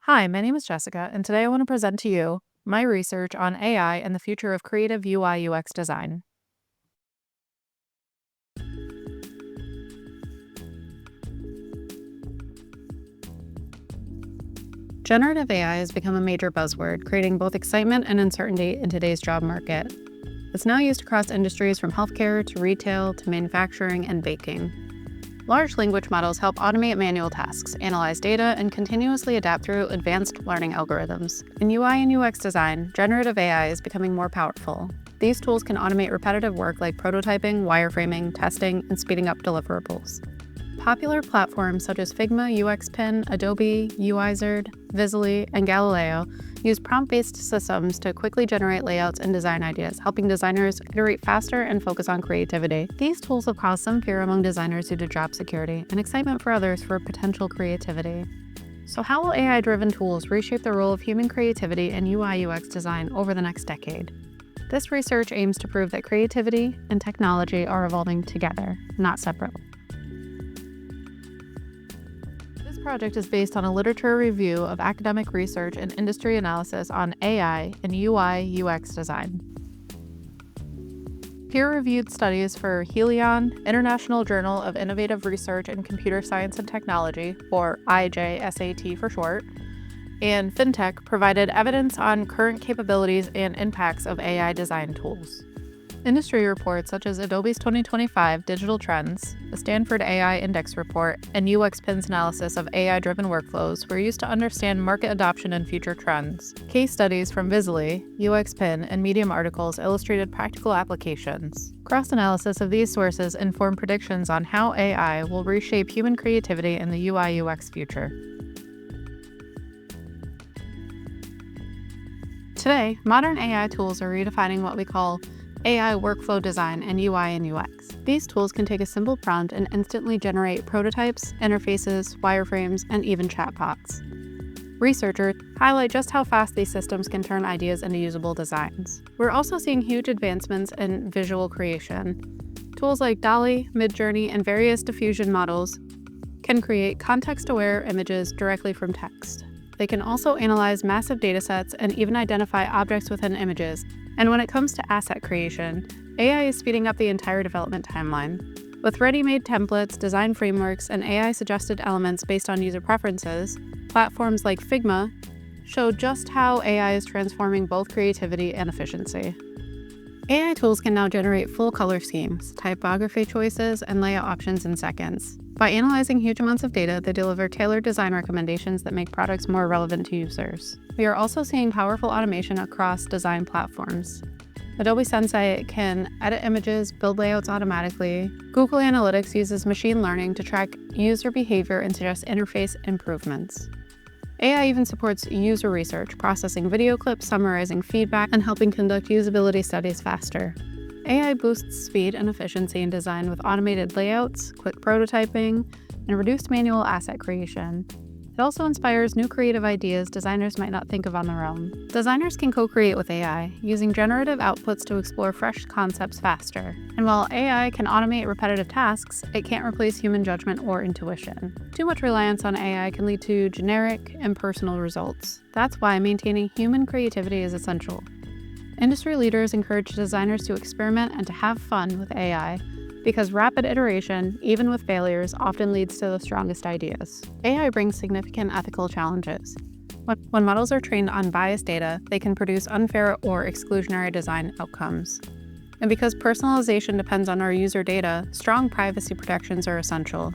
Hi, my name is Jessica, and today I want to present to you my research on AI and the future of creative UI/UX design. Generative AI has become a major buzzword, creating both excitement and uncertainty in today's job market. It's now used across industries from healthcare to retail to manufacturing and baking. Large language models help automate manual tasks, analyze data, and continuously adapt through advanced learning algorithms. In UI and UX design, generative AI is becoming more powerful. These tools can automate repetitive work like prototyping, wireframing, testing, and speeding up deliverables. Popular platforms such as Figma, UXPin, Adobe, UiZerd, Visily, and Galileo use prompt-based systems to quickly generate layouts and design ideas, helping designers iterate faster and focus on creativity. These tools have caused some fear among designers due to job security and excitement for others for potential creativity. So how will AI-driven tools reshape the role of human creativity in UI/UX design over the next decade? This research aims to prove that creativity and technology are evolving together, not separately. This project is based on a literature review of academic research and industry analysis on AI and UI/UX design. Peer-reviewed studies for Helion, International Journal of Innovative Research in Computer Science and Technology, or IJSAT for short, and FinTech provided evidence on current capabilities and impacts of AI design tools. Industry reports such as Adobe's 2025 Digital Trends, the Stanford AI Index report, and UXPin's analysis of AI-driven workflows were used to understand market adoption and future trends. Case studies from Visily, UXPin, and Medium articles illustrated practical applications. Cross-analysis of these sources informed predictions on how AI will reshape human creativity in the UI/UX future. Today, modern AI tools are redefining what we call AI workflow design in UI and UX. These tools can take a simple prompt and instantly generate prototypes, interfaces, wireframes, and even chatbots. Researchers highlight just how fast these systems can turn ideas into usable designs. We're also seeing huge advancements in visual creation. Tools like DALL-E, Midjourney, and various diffusion models can create context-aware images directly from text. They can also analyze massive datasets and even identify objects within images. And when it comes to asset creation, AI is speeding up the entire development timeline. With ready-made templates, design frameworks, and AI-suggested elements based on user preferences, platforms like Figma show just how AI is transforming both creativity and efficiency. AI tools can now generate full color schemes, typography choices, and layout options in seconds. By analyzing huge amounts of data, they deliver tailored design recommendations that make products more relevant to users. We are also seeing powerful automation across design platforms. Adobe Sensei can edit images, build layouts automatically. Google Analytics uses machine learning to track user behavior and suggest interface improvements. AI even supports user research, processing video clips, summarizing feedback, and helping conduct usability studies faster. AI boosts speed and efficiency in design with automated layouts, quick prototyping, and reduced manual asset creation. It also inspires new creative ideas designers might not think of on their own. Designers can co-create with AI, using generative outputs to explore fresh concepts faster. And while AI can automate repetitive tasks, it can't replace human judgment or intuition. Too much reliance on AI can lead to generic, impersonal results. That's why maintaining human creativity is essential. Industry leaders encourage designers to experiment and to have fun with AI, because rapid iteration, even with failures, often leads to the strongest ideas. AI brings significant ethical challenges. When models are trained on biased data, they can produce unfair or exclusionary design outcomes. And because personalization depends on our user data, strong privacy protections are essential.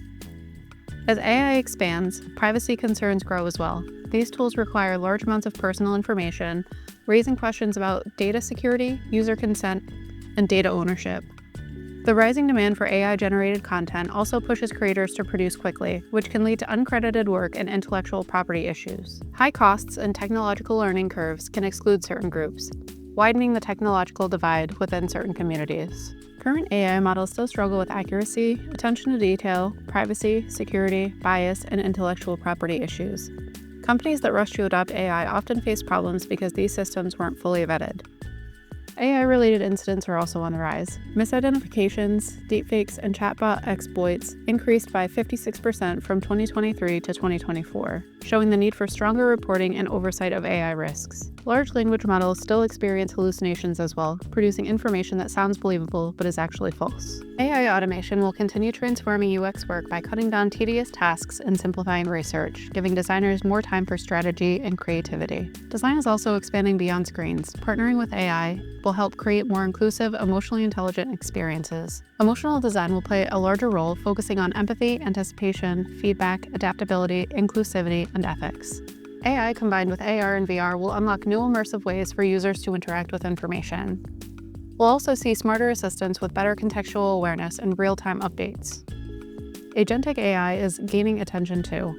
As AI expands, privacy concerns grow as well. These tools require large amounts of personal information, raising questions about data security, user consent, and data ownership. The rising demand for AI-generated content also pushes creators to produce quickly, which can lead to uncredited work and intellectual property issues. High costs and technological learning curves can exclude certain groups, widening the technological divide within certain communities. Current AI models still struggle with accuracy, attention to detail, privacy, security, bias, and intellectual property issues. Companies that rush to adopt AI often face problems because these systems weren't fully vetted. AI-related incidents are also on the rise. Misidentifications, deepfakes, and chatbot exploits increased by 56% from 2023 to 2024, showing the need for stronger reporting and oversight of AI risks. Large language models still experience hallucinations as well, producing information that sounds believable but is actually false. AI automation will continue transforming UX work by cutting down tedious tasks and simplifying research, giving designers more time for strategy and creativity. Design is also expanding beyond screens. Partnering with AI will help create more inclusive, emotionally intelligent experiences. Emotional design will play a larger role, focusing on empathy, anticipation, feedback, adaptability, inclusivity, and ethics. AI combined with AR and VR will unlock new immersive ways for users to interact with information. We'll also see smarter assistants with better contextual awareness and real-time updates. Agentic AI is gaining attention too.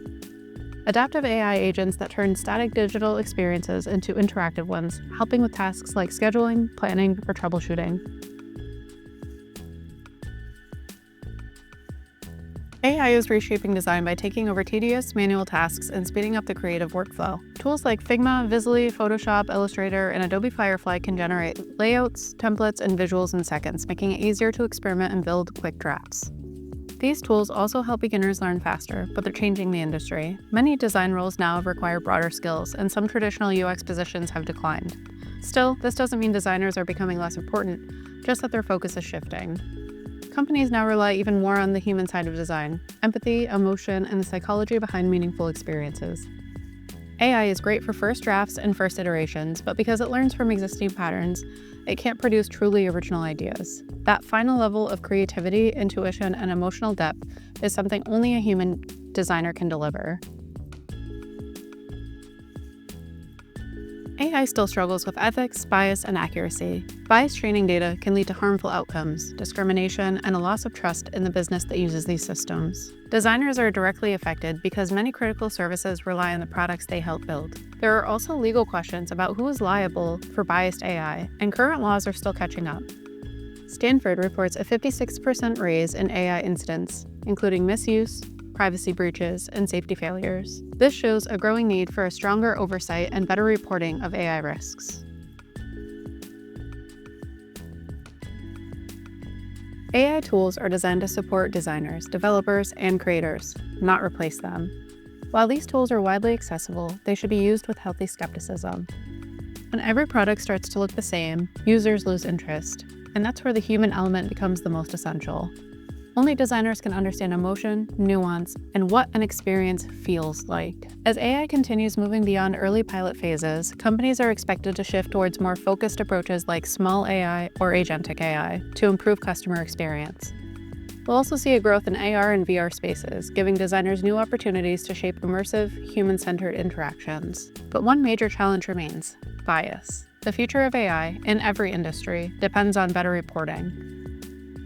Adaptive AI agents that turn static digital experiences into interactive ones, helping with tasks like scheduling, planning, or troubleshooting. AI is reshaping design by taking over tedious manual tasks and speeding up the creative workflow. Tools like Figma, Visly, Photoshop, Illustrator, and Adobe Firefly can generate layouts, templates, and visuals in seconds, making it easier to experiment and build quick drafts. These tools also help beginners learn faster, but they're changing the industry. Many design roles now require broader skills, and some traditional UX positions have declined. Still, this doesn't mean designers are becoming less important, just that their focus is shifting. Companies now rely even more on the human side of design, empathy, emotion, and the psychology behind meaningful experiences. AI is great for first drafts and first iterations, but because it learns from existing patterns, it can't produce truly original ideas. That final level of creativity, intuition, and emotional depth is something only a human designer can deliver. AI still struggles with ethics, bias, and accuracy. Biased training data can lead to harmful outcomes, discrimination, and a loss of trust in the business that uses these systems. Designers are directly affected because many critical services rely on the products they help build. There are also legal questions about who is liable for biased AI, and current laws are still catching up. Stanford reports a 56% raise in AI incidents, including misuse, privacy breaches, and safety failures. This shows a growing need for a stronger oversight and better reporting of AI risks. AI tools are designed to support designers, developers, and creators, not replace them. While these tools are widely accessible, they should be used with healthy skepticism. When every product starts to look the same, users lose interest, and that's where the human element becomes the most essential. Only designers can understand emotion, nuance, and what an experience feels like. As AI continues moving beyond early pilot phases, companies are expected to shift towards more focused approaches like small AI or agentic AI to improve customer experience. We'll also see a growth in AR and VR spaces, giving designers new opportunities to shape immersive, human-centered interactions. But one major challenge remains: bias. The future of AI, in every industry, depends on better reporting,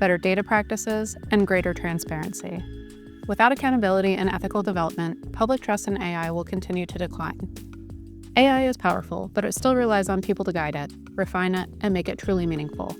better data practices, and greater transparency. Without accountability and ethical development, public trust in AI will continue to decline. AI is powerful, but it still relies on people to guide it, refine it, and make it truly meaningful.